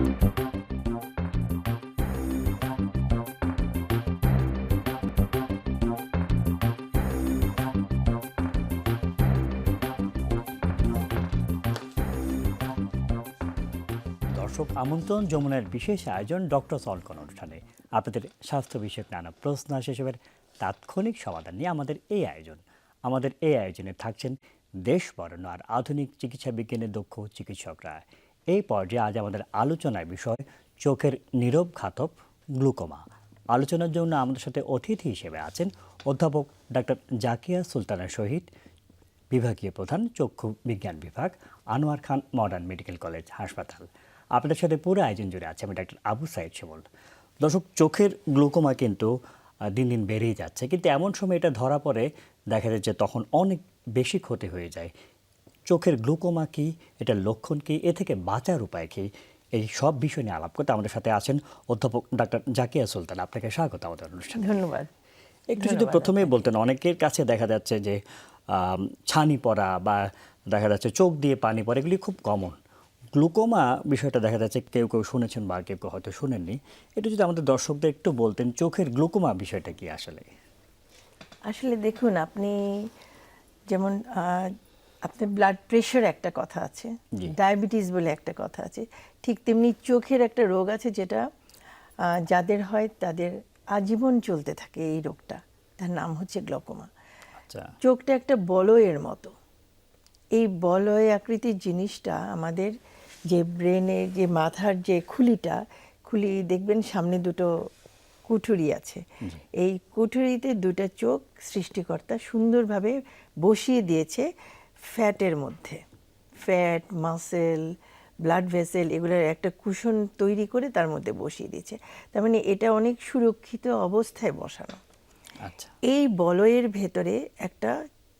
দর্শক আমন্ত্রণ যমুনার বিশেষ আয়োজন ডক্টর সলকন অনুষ্ঠানে আপনাদের স্বাস্থ্য বিষয়ক নানা প্রশ্ন সেসবের তাৎক্ষণিক সমাধান নিয়ে আমাদের এই আয়োজন। আমাদের এই আয়োজনে থাকছেন দেশ বরেণ্য আর আধুনিক চিকিৎসা বিজ্ঞানের দক্ষ চিকিৎসকরা। এই পর্যায়ে আজ আমাদের আলোচনার বিষয় চোখের নীরব ঘাতক গ্লুকোমা। আলোচনার জন্য আমাদের সাথে অতিথি হিসেবে আছেন অধ্যাপক ডাক্তার জাকিয়া সুলতানা শহীদ, বিভাগীয় প্রধান চক্ষু বিজ্ঞান বিভাগ, আনোয়ার খান মডার্ন মেডিকেল কলেজ হাসপাতাল। আপনাদের সাথে পুরো আয়োজন জুড়ে আছে আমি ডাক্তার আবু সাইদ শিমুল। দর্শক, চোখের গ্লুকোমা কিন্তু দিন দিন বেড়েই যাচ্ছে, কিন্তু এমন সময় এটা ধরা পড়ে দেখা যাচ্ছে তখন অনেক বেশি ক্ষতি হয়ে যায়। চোখের গ্লুকোমা কি, এটার লক্ষণ কি, এ থেকে বাঁচার উপায় কি, এই সব বিষয় নিয়ে আলাপ করতে আমাদের সাথে আছেন অধ্যাপক ডাক্তার জাকিয়া সুলতানা। আপনাকে স্বাগত আমাদের অনুষ্ঠানে। ধন্যবাদ। একটু যদি প্রথমেই বলতেন, অনেকের কাছে দেখা যাচ্ছে যে ছানি পড়া বা দেখা যাচ্ছে চোখ দিয়ে পানি পড়া, এগুলি খুব কমন। গ্লুকোমা বিষয়টা দেখা যাচ্ছে কেউ কেউ শুনেছেন বা কেউ কেউ হয়তো শুনেননি। এটা যদি আমাদের দর্শকদের একটু বলতেন, চোখের গ্লুকোমা বিষয়টা কি আসলে? আসলে দেখুন, আপনি যেমন আপনার ব্লাড প্রেশার একটা কথা আছে, ডায়াবেটিস বলে একটা কথা আছে, ঠিক তেমনি চোখের একটা রোগ আছে যেটা যাদের হয় তাদের আজীবন চলতে থাকে এই রোগটা, তার নাম হচ্ছে গ্লুকোমা। আচ্ছা। চোখটা একটা বলয়ের মতো। এই বলয় আকৃতির জিনিসটা আমাদের যে ব্রেনের যে মাথার যে খুলি দেখবেন সামনে দুটো কুঠুরি আছে। এই কুঠুরিতে দুটো চোখ সৃষ্টিকর্তা সুন্দরভাবে বসিয়ে দিয়েছে ফ্যাটের মধ্যে। ফ্যাট, মাসেল, ব্লাড ভেসেল এগুলোর একটা কুশন তৈরি করে তার মধ্যে বসিয়ে দিয়েছে। তার মানে এটা অনেক সুরক্ষিত অবস্থায় বসানো। আচ্ছা। এই বলয়ের ভেতরে একটা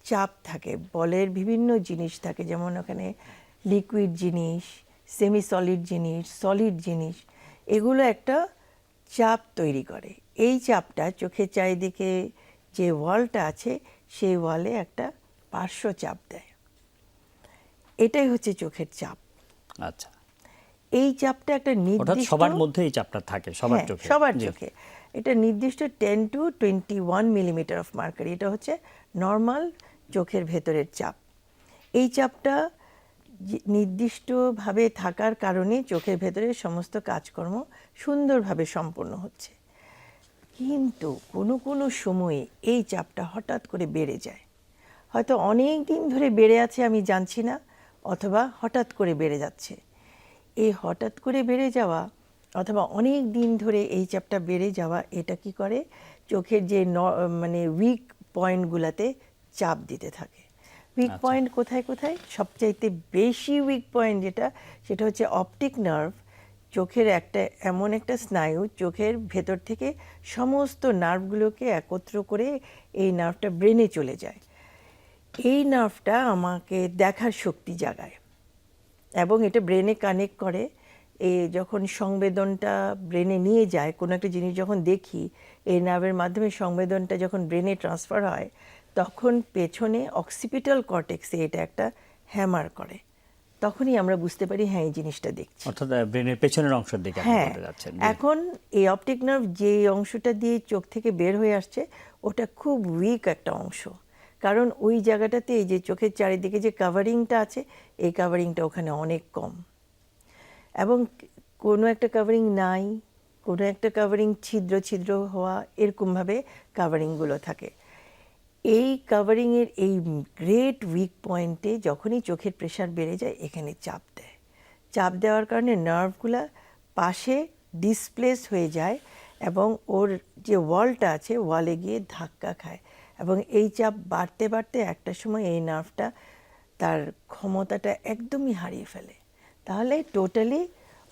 চাপ থাকে, বলের বিভিন্ন জিনিস থাকে, যেমন ওখানে লিকুইড জিনিস, সেমি সলিড জিনিস, সলিড জিনিস, এগুলো একটা চাপ তৈরি করে। এই চাপটা চোখের চারিদিকে যে ওয়ালটা আছে সেই ওয়ালে একটা পার্শ্ব চাপ দেয়। এটাই হচ্ছে চোখের চাপ। আচ্ছা। এই চাপটা একটা নির্দিষ্ট, সবার মধ্যে এই চাপটা থাকে, সবার চোখে। সবার চোখে এটা নির্দিষ্ট 10 to 21 মিলিমিটার অফ মার্কারি। এটা হচ্ছে নর্মাল চোখের ভেতরের চাপ। এই চাপটা নির্দিষ্টভাবে থাকার কারণে চোখের ভেতরে সমস্ত কাজকর্ম সুন্দরভাবে সম্পন্ন হচ্ছে। কিন্তু কোনো কোনো সময়ে এই চাপটা হঠাৎ করে বেড়ে যায়। হয়তো অনেক দিন ধরে বেড়ে আছে আমি জানছি না, অথবা হঠাৎ করে বেড়ে যাচ্ছে। এই হঠাৎ করে বেড়ে যাওয়া অথবা অনেক দিন ধরে এই চাপটা বেড়ে যাওয়া, এটা কি করে চোখের যে মানে উইক পয়েন্টগুলোতে চাপ দিতে থাকে। উইক পয়েন্ট কোথায় কোথায়? সবচাইতে বেশি উইক পয়েন্ট সেটা হচ্ছে অপটিক নার্ভ। চোখের এমন একটা স্নায়ু, চোখের ভেতর থেকে সমস্ত নার্ভগুলোকে একত্র করে এই নার্ভটা ব্রেনে চলে যায়। এই নার্ভটা আমাকে দেখার শক্তি জাগায় এবং এটা ব্রেনে কানেক্ট করে। যখন সংবেদনটা ব্রেনে নিয়ে যায়, কোনো একটা জিনিস যখন দেখি, এই নার্ভের মাধ্যমে সংবেদনটা যখন ব্রেনে ট্রান্সফার হয়, তখন পেছনে অক্সিপিটাল কর্টেক্সে এটা একটা হ্যামার করে। তখনই আমরা বুঝতে পারি হ্যাঁ এই জিনিসটা দেখছি। অর্থাৎ ব্রেনের পেছনের অংশের দিকে আপনি বলতে যাচ্ছেন। এখন এই অপটিক নার্ভ যে অংশটা দিয়ে চোখ থেকে বের হয়ে আসছে, ওটা খুব উইক একটা অংশ। কারণ ওই জায়গাটাতে এই যে চোখের চারিদিকে যে কাভারিংটা আছে, এই কাভারিংটা ওখানে অনেক কম, এবং কোনো একটা কাভারিং নাই, কোনো একটা কাভারিং ছিদ্র ছিদ্র হওয়া, এরকমভাবে কাভারিংগুলো থাকে। এই কাভারিংয়ের এই গ্রেট উইক পয়েন্টে যখনই চোখের প্রেশার বেড়ে যায়, এখানে চাপ দেয়। চাপ দেওয়ার কারণে নার্ভগুলো পাশে ডিসপ্লেস হয়ে যায় এবং ওর যে ওয়ালটা আছে, ওয়ালে গিয়ে ধাক্কা খায়, এবং এই চাপ বাড়তে বাড়তে একটা সময় এই নার্ভটা তার ক্ষমতাটা একদমই হারিয়ে ফেলে। তাহলে টোটালি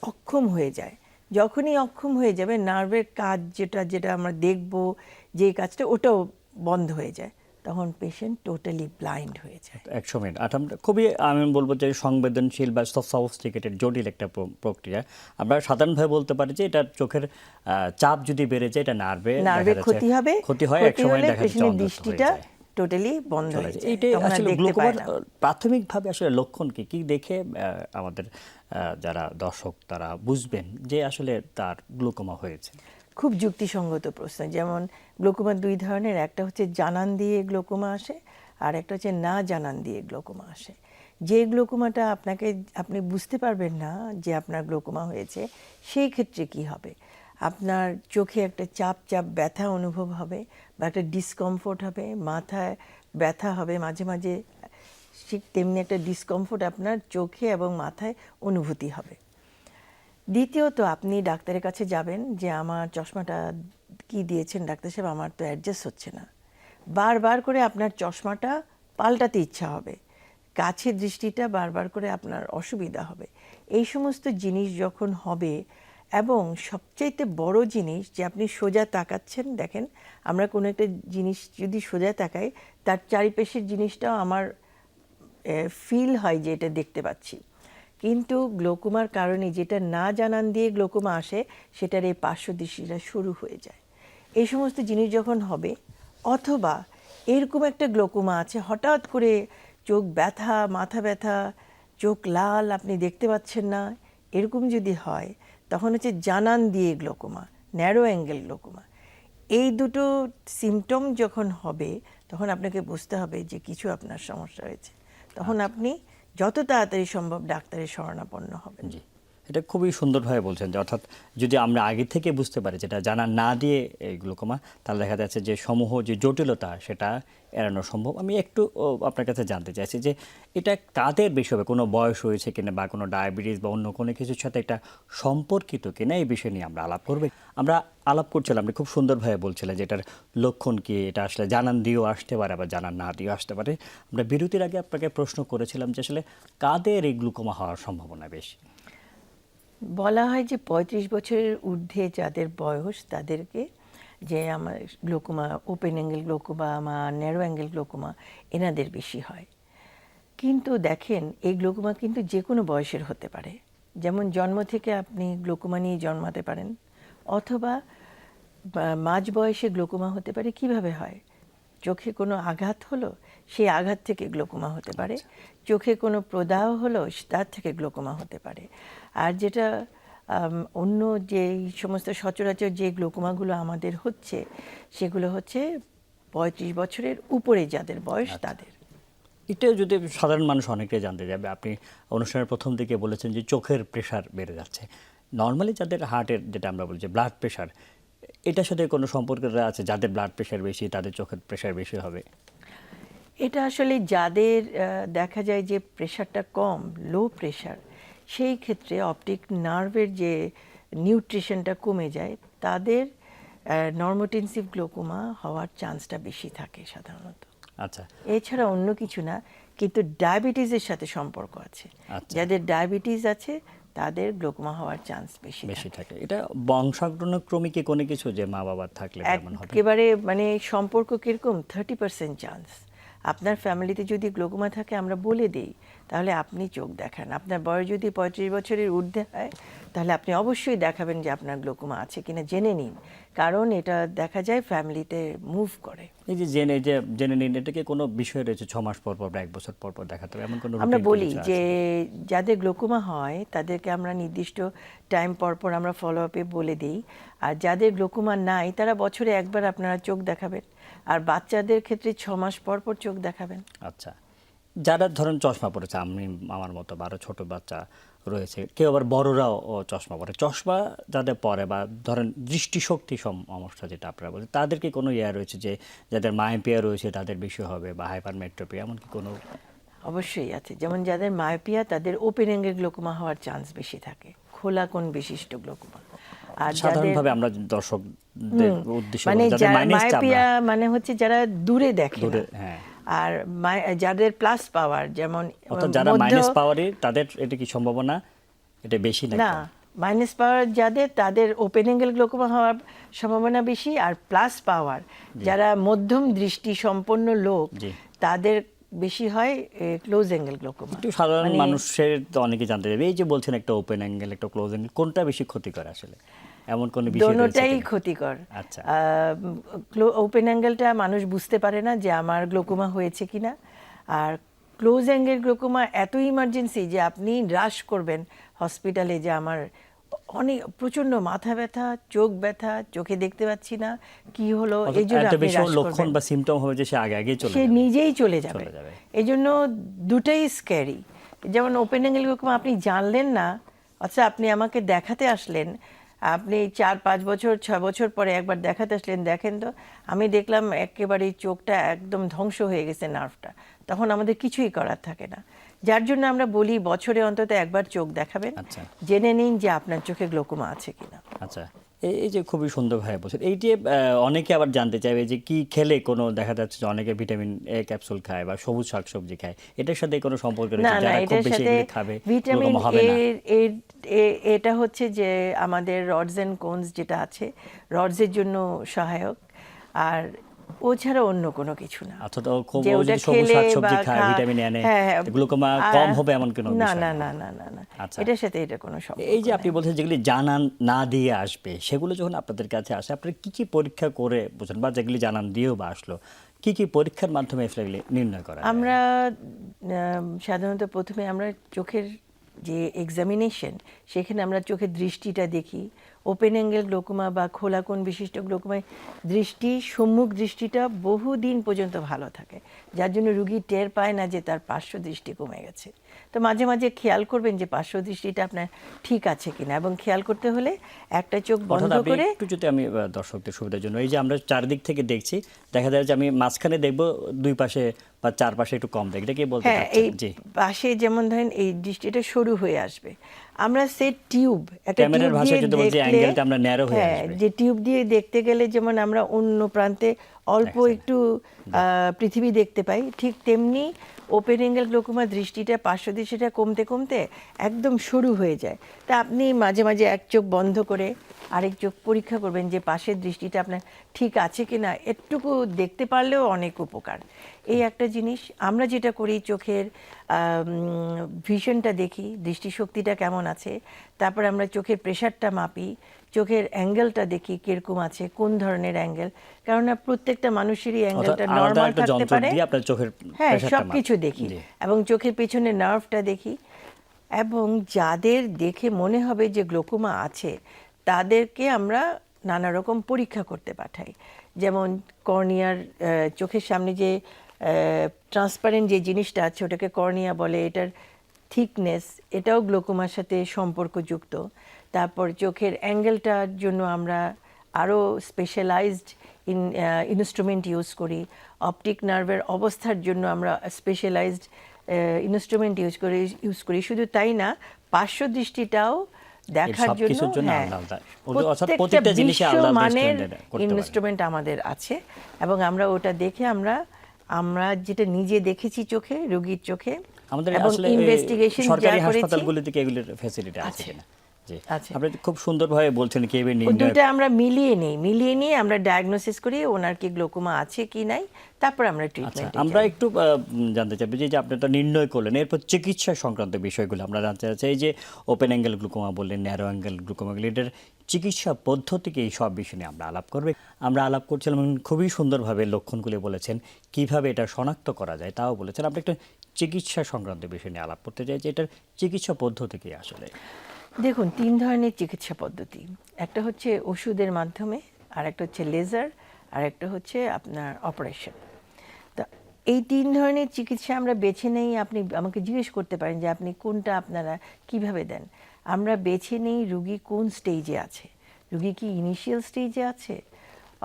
অক্ষম হয়ে যায়। যখনই অক্ষম হয়ে যাবে, নার্ভের কাজ যেটা আমরা দেখব, যে কাজটা, ওটাও বন্ধ হয়ে যায়, তখন পেশেন্ট টোটালি ব্লাইন্ড হয়ে যায়। 100 মিনিট। খুবই আমি বলবো যে সংবেদনশীল বা সফিস্টিকেটেড জটিল একটা প্রক্রিয়া। আমরা সাধারণভাবে বলতে পারি যে এটা চোখের চাপ যদি বেড়ে যায়, এটা নার্ভে ক্ষতি হবে। ক্ষতি হয়, এক সময় দেখা যাচ্ছে দৃষ্টিটা টোটালি বন্ধ চলে হয়ে যায়। যায়, এইটাই তখন আর আসলে দেখতে গ্লুকোমার পায় না। প্রাথমিকভাবে আসলে লক্ষণ কি কি দেখে আমাদের যারা দর্শক তারা বুঝবেন যে আসলে তার গ্লুকোমা হয়েছে? খুব যুক্তিসঙ্গত প্রশ্ন। যেমন গ্লোকোমা দুই ধরনের, একটা হচ্ছে জানান দিয়ে গ্লোকোমা আসে, আর একটা হচ্ছে না জানান দিয়ে গ্লোকোমা আসে। যে গ্লোকোমাটা আপনি বুঝতে পারবেন না যে আপনার গ্লোকোমা হয়েছে, সেই ক্ষেত্রে কি হবে? আপনার চোখে একটা চাপ চাপ ব্যথা অনুভব হবে, বা একটা ডিসকমফোর্ট হবে, মাথায় ব্যথা হবে মাঝে মাঝে, ঠিক তেমনি একটা ডিসকমফোর্ট আপনার চোখে এবং মাথায় অনুভূতি হবে। দ্বিতীয়ত, আপনি ডাক্তারের কাছে যাবেন যে আমার চশমাটা কি দিয়েছেন ডাক্তার সাহেব, আমার তো অ্যাডজাস্ট হচ্ছে না। বারবার করে আপনার চশমাটা পাল্টাতে ইচ্ছা হবে, কাছের দৃষ্টিটা বারবার করে আপনার অসুবিধা হবে। এই সমস্ত জিনিস যখন হবে, এবং সবচাইতে বড় জিনিস যে আপনি সোজা তাকাচ্ছেন, দেখেন আমরা কোনো একটা জিনিস যদি সোজা তাকাই, তার চারিপাশের জিনিসটাও আমার ফিল হয় যে এটা দেখতে পাচ্ছি। কিন্তু গ্লোকোমার কারণে যেটা না জানান দিয়ে গ্লোকোমা আসে, সেটার এই পার্শ্বদৃষ্টিটা শুরু হয়ে যায়। এই সমস্ত জিনিস যখন হবে, অথবা এরকম একটা গ্লোকোমা আছে, হঠাৎ করে চোখ ব্যথা, মাথা ব্যথা, চোখ লাল, আপনি দেখতে পাচ্ছেন না, এরকম যদি হয়, তখন হচ্ছে জানান দিয়ে গ্লোকোমা, ন্যারো অ্যাঙ্গেল গ্লোকোমা। এই দুটো সিমটম যখন হবে, তখন আপনাকে বুঝতে হবে যে কিছু আপনার সমস্যা হয়েছে। তখন আপনি যত তাড়াতাড়ি সম্ভব ডাক্তারের শরণাপন্ন হবেন। জি, এটা খুবই সুন্দরভাবে বলছেন যে অর্থাৎ যদি আমরা আগে থেকে বুঝতে পারি যেটা জানা না দিয়ে এই গ্লুকোমা, তাহলে দেখা যাচ্ছে যে সমূহ যে জটিলতা সেটা এড়ানো সম্ভব। আমি একটু আপনার কাছে জানতে চাইছি যে এটা কাদের বিষয়ে, কোনো বয়স হয়েছে কিনা বা কোনো ডায়াবেটিস বা অন্য কোনো কিছুর সাথে এটা সম্পর্কিত কিনা, এই বিষয় নিয়ে আমরা আলাপ করব। আমরা আলাপ করছিলাম, আপনি খুব সুন্দরভাবে বলছিলেন যে এটার লক্ষণ কি, এটা আসলে জানান দিয়েও আসতে পারে আবার জানান না দিয়েও আসতে পারে। আমরা বিরতির আগে আপনাকে প্রশ্ন করেছিলাম যে আসলে কাদের এই গ্লুকোমা হওয়ার সম্ভাবনা বেশি? বলা হয় যে 35 বছরের ঊর্ধ্বে যাদের বয়স, তাদেরকে যে আমার গ্লোকোমা, ওপেন অ্যাঙ্গেল গ্লোকোমা বা ন্যারো অ্যাঙ্গেল গ্লোকোমা, এনাদের বেশি হয়। কিন্তু দেখেন, এই গ্লোকোমা কিন্তু যে কোনো বয়সের হতে পারে। যেমন জন্ম থেকে আপনি গ্লোকোমা নিয়ে জন্মাতে পারেন, অথবা মাঝ বয়সে গ্লোকোমা হতে পারে। কিভাবে হয়? চোখে কোনো আঘাত হলো, সেই আঘাত থেকে গ্লোকোমা হতে পারে। চোখে কোনো প্রদাহ হলো, তার থেকে গ্লোকোমা হতে পারে। আর যেটা অন্য যে সমস্ত সচরাচর যে গ্লোকোমাগুলো আমাদের হচ্ছে, সেগুলো হচ্ছে 35 বছরের উপরে যাদের বয়স, তাদের। এটা যদি সাধারণ মানুষ অনেকে জানতে যাবে, আপনি অনুষ্ঠানের প্রথম দিকে বলেছেন যে চোখের প্রেশার বেড়ে যাচ্ছে। নর্মালি যাদের হার্টের, যেটা আমরা বলছি ব্লাড প্রেশার, এটার সাথে কোনো সম্পর্ক আছে? যাদের ব্লাড প্রেশার বেশি তাদের চোখের প্রেশার বেশি হবে? এটা আসলে যাদের দেখা যায় যে প্রেশারটা কম, লো প্রেশার, সেই ক্ষেত্রে অপটিক নার্ভের যে নিউট্রিশনটা কমে যায়, তাদের নর্মোটেনসিভ গ্লোকোমা হওয়ার চান্সটা বেশি থাকে সাধারণত। আচ্ছা, এছাড়া অন্য কিছু না, কিন্তু ডায়াবেটিসের সাথে সম্পর্ক আছে। আচ্ছা। যাদের ডায়াবেটিস আছে, তাদের গ্লোকোমা হওয়ার চান্স বেশি বেশি থাকে। থাকে। এটা বংশানুক্রমিক কোনো কিছু, যে মা বাবার থাকলে যেমন হবে? একেবারে মানে সম্পর্ক কিরকম, 30% চান্স। আপনার ফ্যামিলিতে যদি গ্লোকোমা থাকে, আমরা বলে দিই, তাহলে আপনি চোখ দেখান। আপনার বয়স যদি 35 বছরের ঊর্ধ্বে হয়, তাহলে আপনি অবশ্যই দেখাবেন যে আপনার গ্লোকোমা আছে কিনা, জেনে নিন। কারণ এটা দেখা যায় ফ্যামিলিতে মুভ করে। এই যে জেনে নিন, এটা কি কোনো বিষয় রয়েছে 6 মাস পর পর বা 1 বছর পর পর দেখাতে হবে, এমন কোনো আমরা রুটিন বলি কিছু আছে? যে যাদের গ্লোকোমা হয়, তাদেরকে আমরা নির্দিষ্ট টাইম পর পর আমরা ফলো আপে বলে দিই। আর যাদের গ্লোকোমা নাই, তারা বছরে একবার আপনারা চোখ দেখাবেন। আর বাচ্চাদের ক্ষেত্রে 6 মাস পর পর চোখ দেখাবেন। আচ্ছা, যারা ধরেন চশমা পড়েছে, আমার মতো 12 ছোট বাচ্চা রয়েছে, কেউ আবার বড়রাও চশমা পরে, চশমা যাদের পরে বা ধরেন দৃষ্টিশক্তি সমস্যা যেটা আপনারা বলেন, তাদের কি কোনো রয়েছে যে যাদের মায়োপিয়া রয়েছে তাদের বেশি হবে, বা হাইপারমেট্রোপিয়া, এমন কি কোনো? অবশ্যই আছে। যেমন যাদের মায়োপিয়া, তাদের ওপেন অ্যাঙ্গেল গ্লোকোমা হওয়ার চান্স বেশি থাকে, খোলা কোণ বিশিষ্ট গ্লোকোমা। আর যাদের সাধারণভাবে আমরা দর্শকদের উদ্দেশ্যে মানে বলি, যাদের মাইনাস মায়োপিয়া মানে হচ্ছে যারা দূরে দেখে না। হ্যাঁ, আর যাদের প্লাস পাওয়ার, যেমন অর্থাৎ যারা মাইনাস পাওয়ারে, তাদের এটা কি সম্ভাবনা এটা বেশি নাকি? না, মাইনাস পাওয়ার যাদের, তাদের ওপেন অ্যাঙ্গেল গ্লোকোমা হওয়ার সম্ভাবনা বেশি। আর প্লাস পাওয়ার, যারা মধ্যম দৃষ্টি সম্পন্ন লোক, জি। তাদের বেশি হয় ক্লোজ অ্যাঙ্গেল গ্লোকোমা। একটু সাধারণ মানুষের তো অনেকে জানতে যাবে, এই যে বলছেন একটা ওপেন অ্যাঙ্গেল একটা ক্লোজ অ্যাঙ্গেল, কোনটা বেশি ক্ষতি করে আসলে? এমন কোনো বিষয় রয়েছে দোনোটাই কিনা? ক্ষতিকর। আচ্ছা। ওপেন অ্যাঙ্গেলটা মানুষ বুঝতে পারে না যে আমার গ্লোকোমা হয়েছে কিনা, আর ক্লোজ অ্যাঙ্গেল গ্লোকোমা এত ইমার্জেন্সি যে আপনি রাশ করবেন হসপিটালে যে আমার অনেক প্রচন্ড মাথা ব্যথা, চোখ ব্যথা, চোখে দেখতে পাচ্ছি না, কি হলো, অর্থাৎ এই জন্য এত আপনি বেশি রাশ লক্ষণ করবেন। বা সিম্পটম হবে যে সে আগে আগেই চলে সে যাবে। নিজেই চলে যাবে। চলে যাবে। এই জন্য দুটাই স্ক্যারি। যেমন ওপেন অ্যাঙ্গেল গ্লোকোমা আপনি জানলেন না, আচ্ছা আপনি আমাকে দেখাতে আসলেন, আপনি 4-5 বছর 6 বছর পরে একবার দেখাতে আসলেন, দেখেন তো আমি দেখলাম একেবারে চোখটা একদম ধ্বংস হয়ে গেছে, নার্ভটা, তখন আমাদের কিছুই করার থাকে না। যার জন্য আমরা বলি বছরে অন্তত একবার চোখ দেখাবেন, আচ্ছা। জেনে নিন যে আপনার চোখে গ্লোকোমা আছে কিনা। আচ্ছা, এই যে খুবই সুন্দরভাবে বলছেন, এই যে অনেকে আবার জানতে চাইবে যে কি খেলে কোনো দেখা যাচ্ছে যে অনেকে ভিটামিন এ ক্যাপসুল খায় বা সবুজ শাকসবজি খায়, এটার সাথে কোনো সম্পর্ক না রয়েছে? না, যারা খুব এটার বেশি সাথে এগুলো খাবে ভিটামিন গ্লুকোমা হবে এ না? এটা হচ্ছে যে আমাদের রডস এন্ড কোনস যেটা আছে, রডসের জন্য সহায়ক, আর ও ছাড়া অন্য কোনো কিছু না। অর্থাৎ ও খুব যে ও ওটা যদি সবুজ খেলে শাকসবজি বা খায়, ভিটামিন এ নেয়, হ্যাঁ হ্যাঁ, গ্লুকোমা আর- কম হবে এমন কোনো না বিষয় না নেই? না না না না, আচ্ছা। এটার সাথে এটা কোনো সম্পর্ক এই যে আপনি নেই। বলছেন যেগুলি জানান না দিয়ে আসবে, সেগুলো যখন আপনাদের কাছে আসে আপনারা কি কি পরীক্ষা করে বোঝেন, বা যেগুলি জানান দিয়েও বা আসলো, কি কি পরীক্ষার মাধ্যমে আসলে এগুলি নির্ণয় করা যায়? আমরা সাধারণত প্রথমে আমরা চোখের যে এক্সামিনেশন, সেখানে আমরা চোখের দৃষ্টিটা দেখি। ওপেন অ্যাঙ্গেল গ্লোকোমা বা খোলা কোণ বিশিষ্ট গ্লোকোমায় সম্মুখ দৃষ্টিটা বহুদিন পর্যন্ত ভালো থাকে, যার জন্য রুগী টের পায় না যে তার পার্শ্ব দৃষ্টি কমে গেছে। তো মাঝে মাঝে খেয়াল করবেন যে পার্শ্ব দৃষ্টিটা আপনার ঠিক আছে কিনা, এবং খেয়াল করতে হলে একটা চোখ অর্থাৎ বন্ধ আপনি করে, একটু যদি আমি দর্শকদের সুবিধার জন্য, এই যে আমরা চারদিক থেকে দেখছি, দেখা যায় যে আমি মাঝখানে দেখবো, দুই পাশে বা চারপাশে একটু কম দেখি, এটা কি বলতে হ্যাঁ এই চাচ্ছেন? জি। পাশে যেমন ধরেন এই দৃষ্টিটা সরু হয়ে আসবে, আমরা সে টিউব, একটা ক্যামেরার টিউব ভাষায় দিয়ে যদি বলছি, দেখলে, অ্যাঙ্গেলটা আমরা ন্যারো হয়ে হ্যাঁ, আসবে। যে টিউব দিয়ে দেখতে গেলে যেমন আমরা অন্য প্রান্তে অল্প দেখছেন। একটু পৃথিবী দেখতে পাই, ঠিক তেমনি ওপেন অ্যাঙ্গেল গ্লোকোমা দৃষ্টিটা, পার্শ্ব দৃষ্টিটা কমতে কমতে একদম সরু হয়ে যায়। তা আপনি মাঝে মাঝে এক চোখ বন্ধ করে আরেক চোখ পরীক্ষা করবেন যে পাশের দৃষ্টিটা আপনার ঠিক আছে কিনা, এটুকু দেখতে পারলেও অনেক উপকার। এই একটা জিনিস। আমরা যেটা করি, চোখের ভিশনটা দেখি, দৃষ্টিশক্তিটা কেমন আছে, তারপর আমরা চোখের প্রেশারটা মাপি, চোখের অ্যাঙ্গেলটা দেখি কিরকম আছে, কোন ধরনের অ্যাঙ্গেল, কেননা প্রত্যেকটা মানুষেরই অর্থাৎ অ্যাঙ্গেলটা আলাদা নর্মাল একটা থাকতে যন্ত্র পারে। দিয়ে আপনার চোখের হ্যাঁ, প্রেশারটা সব কিছু দেখি, জি। এবং চোখের পেছনে নার্ভটা দেখি, এবং যাদের দেখে মনে হবে যে গ্লোকোমা আছে তাদেরকে আমরা নানা রকম পরীক্ষা করতে পাঠাই। যেমন কর্নিয়ার, চোখের সামনে যে ট্রান্সপারেন্ট যে জিনিসটা আছে ওটাকে কর্নিয়া বলে, এটার থিকনেস, এটাও গ্লোকোমার সাথে সম্পর্কযুক্ত। তারপর চোখের অ্যাঙ্গেলটার জন্য আমরা আরও স্পেশালাইজড ইনস্ট্রুমেন্ট ইউজ করি। অপটিক নার্ভের অবস্থার জন্য আমরা স্পেশালাইজড ইনস্ট্রুমেন্ট ইউজ করি। শুধু তাই না, পার্শ্ব দৃষ্টিটাও দেখার জন্য, সবকিছুর জন্য হ্যাঁ, আলাদা আলাদা। অর্থাৎ প্রত্যেকটা প্রত্যেকটা জিনিসে আলাদা আলাদা বিশ্বমানের standard করতে পারেন। ইনস্ট্রুমেন্ট আমাদের আছে, এবং আমরা ওটা দেখে আমরা যেটা নিজে দেখেছি চোখে, রোগীর চোখে, আমাদের এবং আসলে ইনভেস্টিগেশন যা সরকারি করেছি, হাসপাতালগুলোতে কি এগুলোর ফ্যাসিলিটি আছে আছে। কিনা? জি। আছে। আপনি খুব সুন্দরভাবে বলছেন কিভাবে ও নির্ণয়। দুটো আমরা মিলিয়ে নিয়ে আমরা ডায়াগনোসিস করি ওনার কি গ্লোকোমা আছে কি নাই, তারপর আমরা আচ্ছা, ট্রিটমেন্ট। আমরা একটু জানতে চাইবো যে আপনি তো নির্ণয় করলেন, এরপর চিকিৎসা সংক্রান্ত বিষয়গুলো আমরা জানতে চাচ্ছি। এই যে ওপেন অ্যাঙ্গেল গ্লুকোমা বললেন, ন্যারো অ্যাঙ্গেল গ্লুকোমা, এটার চিকিৎসা পদ্ধতিকে এই সব বিষয় নিয়ে আমরা আলাপ করবে। আমরা আলাপ করছিলাম, খুবই সুন্দরভাবে লক্ষণগুলি বলেছেন, কিভাবে এটা শনাক্ত করা যায় তাও বলেছেন। আমরা একটা চিকিৎসা সংক্রান্ত বিষয় নিয়ে আলাপ করতে চাই যে এটার চিকিৎসা পদ্ধতি কি আসলে? দেখুন, 3 ধরনের চিকিৎসা পদ্ধতি। একটা হচ্ছে ওষুধের মাধ্যমে, আর একটা হচ্ছে লেজার, আর একটা হচ্ছে আপনার অপারেশন। তা এই 3 ধরনের চিকিৎসা আমরা বেছে নেই। আপনি আমাকে জিজ্ঞেস করতে পারেন যে আপনি কোনটা আপনারা কিভাবে দেন। আমরা বেছে নেই রুগী কোন স্টেজে আছে, রুগী কি ইনিশিয়াল স্টেজে আছে,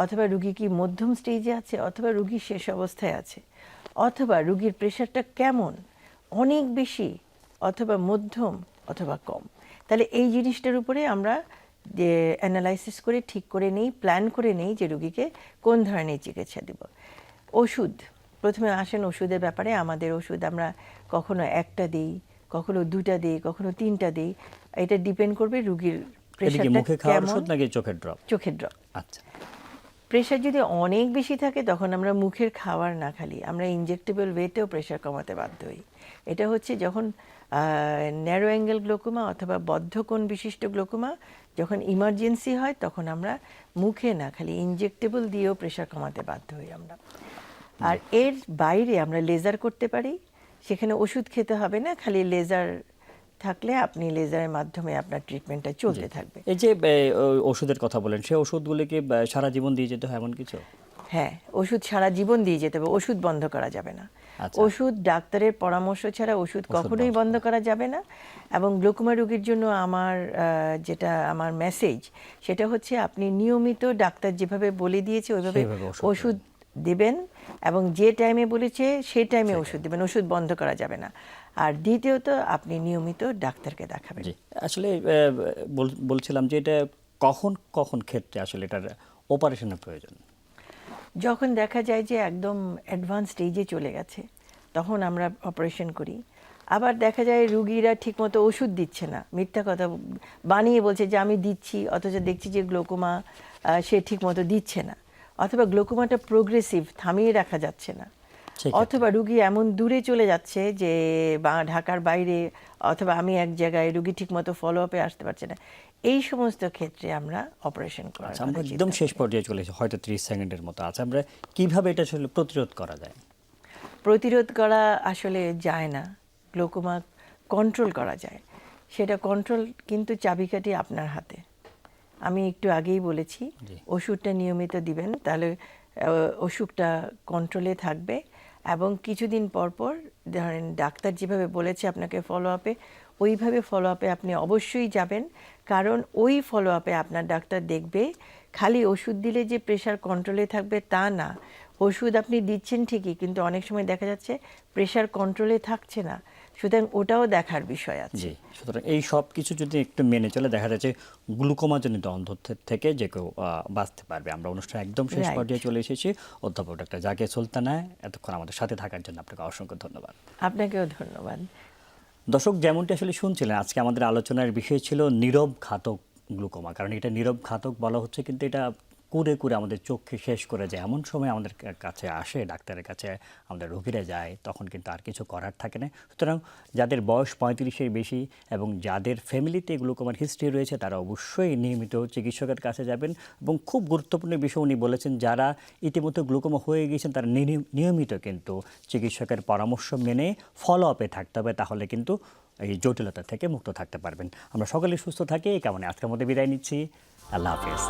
অথবা রুগী কি মধ্যম স্টেজে আছে, অথবা রুগী শেষ অবস্থায় আছে, অথবা রুগীর প্রেশারটা কেমন, অনেক বেশি অথবা মধ্যম অথবা কম। তাহলে এই জিনিসটার উপরে আমরা যে অ্যানালাইসিস করে ঠিক করে নেই, প্ল্যান করে নেই যে রুগীকে কোন ধরনের চিকিৎসা দিব। ওষুধ, প্রথমে আসেন ওষুধের ব্যাপারে। আমাদের ওষুধ আমরা কখনো একটা দিই, কখনো 2টা দিই, কখনো 3টা দিই। এটা ডিপেন্ড করবে রুগীর এটা কি প্রেশারটা মুখে খাওয়ার কেমন। ওষুধ নাকি চোখের ড্রপ? চোখের ড্রপ। আচ্ছা। প্রেশার যদি অনেক বেশি থাকে তখন আমরা মুখের খাবার না খালি, আমরা ইনজেক্টেবল ওয়েতেও প্রেশার কমাতে বাধ্য হই। এটা হচ্ছে যখন ন্যারো অ্যাঙ্গেল গ্লোকোমা অথবা বদ্ধকোণ বিশিষ্ট গ্লোকোমা যখন ইমার্জেন্সি হয় তখন আমরা মুখে না খালি ইনজেক্টেবল দিয়েও প্রেশার কমাতে বাধ্য হই আমরা। আর এর বাইরে আমরা লেজার করতে পারি, সেখানে ওষুধ খেতে হবে না, খালি লেজার থাকলে আপনি লেজারের মাধ্যমে আপনার ট্রিটমেন্টটা চলতে থাকবে। এই যে ওষুধের কথা বলেন, সেই ওষুধগুলিকে সারা জীবন দিয়ে যেতে হয় এমন কিছু? হ্যাঁ, ওষুধ সারা জীবন দিয়ে যেতে হবে, ওষুধ বন্ধ করা যাবে না। আচ্ছা। ওষুধ ডাক্তারের পরামর্শ ছাড়া ওষুধ কখনোই বন্ধ করা যাবে না। এবং গ্লোকোমা রোগীর জন্য যেটা আমার মেসেজ সেটা হচ্ছে আপনি নিয়মিত ডাক্তার যেভাবে বলে দিয়েছে ওইভাবে সেইভাবে ওষুধ দিবেন এবং যে টাইমে বলেছে সেই টাইমে ওষুধ দিবেন, ওষুধ বন্ধ করা যাবে না। আর দ্বিতীয়ত আপনি নিয়মিত ডাক্তারকে দেখাবেন। জি, আসলে বলছিলাম যে এটা কখন কখন ক্ষেত্রে আসলে এটার অপারেশনের প্রয়োজন? যখন দেখা যায় যে একদম অ্যাডভান্স স্টেজে চলে গেছে তখন আমরা অপারেশন করি। আবার দেখা যায় রুগীরা ঠিকমতো ওষুধ দিচ্ছে না, মিথ্যা কথা বানিয়ে বলছে যে আমি দিচ্ছি, অথচ দেখছি যে গ্লোকোমা সে ঠিকমতো দিচ্ছে না, অথবা গ্লোকোমাটা প্রোগ্রেসিভ, থামিয়ে রাখা যাচ্ছে না, অথবা রুগী এমন দূরে চলে যাচ্ছে যে ঢাকার বাইরে, অথবা আমি এক জায়গায়, রুগী ঠিকমতো ফলো আপে আসতে পারছে না। এই সমস্ত ক্ষেত্রে আমরা অপারেশন করি। আচ্ছা, আমরা একদম শেষ পর্যায়ে চলে এসেছি, হয়তো 30 সেকেন্ডের মতো আছে। আমরা কিভাবে এটা আসলে প্রতিরোধ করা যায়? প্রতিরোধ করা আসলে যায় না, গ্লোকোমা কন্ট্রোল করা যায়। সেটা কন্ট্রোল কিন্তু চাবিকাঠি আপনার হাতে। আমি একটু আগেই বলেছি ওষুধটা নিয়মিত দিবেন, তাহলে অসুখটা কন্ট্রোলে থাকবে। এবং কিছুদিন পর পর ধরেন ডাক্তার যেভাবে বলেছে আপনাকে ফলো আপে, ওইভাবে ফলো আপে আপনি অবশ্যই যাবেন। কারণ ওই ফলো আপে আপনার ডাক্তার দেখবে খালি ওষুধ দিলে যে প্রেশার কন্ট্রোলে থাকবে তা না, ওষুধ আপনি দিচ্ছেন ঠিকই কিন্তু অনেক সময় দেখা যাচ্ছে প্রেশার কন্ট্রোলে থাকছে না, সুতরাং ওটাও দেখার বিষয় আছে। জি, সুতরাং এই সব কিছু যদি একটু মেনে চলে দেখা যাচ্ছে গ্লুকোমাজনিত অন্ধত্বের থেকে যে কেউ বাঁচতে পারবে। আমরা অনুষ্ঠান একদম শেষ পর্যায়ে চলে এসেছি। অধ্যাপক ডাক্তার জাকিয়া সুলতানা, এতক্ষণ আমাদের সাথে থাকার জন্য আপনাকে অসংখ্য ধন্যবাদ। আপনাকেও ধন্যবাদ। দর্শক, যেমনটি আসলে শুনছিলেন, আজকে আমাদের আলোচনার বিষয় ছিল নীরব ঘাতক গ্লুকোমা। কারণ এটা নীরব ঘাতক বলা হচ্ছে, কিন্তু এটা কুরে কুরে আমাদের চোখকে শেষ করে যায়। এমন সময় আমাদের কাছে আসে, ডাক্তারের কাছে আমাদের রোগীরা যায়, তখন কিন্তু আর কিছু করার থাকে না। সুতরাং যাদের বয়স 35-এর বেশি এবং যাদের ফ্যামিলিতে গ্লুকোমার হিস্ট্রি রয়েছে তারা অবশ্যই নিয়মিত চিকিৎসকের কাছে যাবেন। এবং খুব গুরুত্বপূর্ণ বিষয় উনি বলেছেন, যারা ইতিমধ্যে গ্লুকোমা হয়ে গিয়েছেন তারা নিয়মিত কিন্তু চিকিৎসকের পরামর্শ মেনে ফলো আপে থাকতে হবে, তাহলে কিন্তু এই জটিলতা থেকে মুক্ত থাকতে পারবেন। আমরা সকলে সুস্থ থাকি এই কামনে আজকের মধ্যে বিদায় নিচ্ছি। আল্লাহ হাফেজ।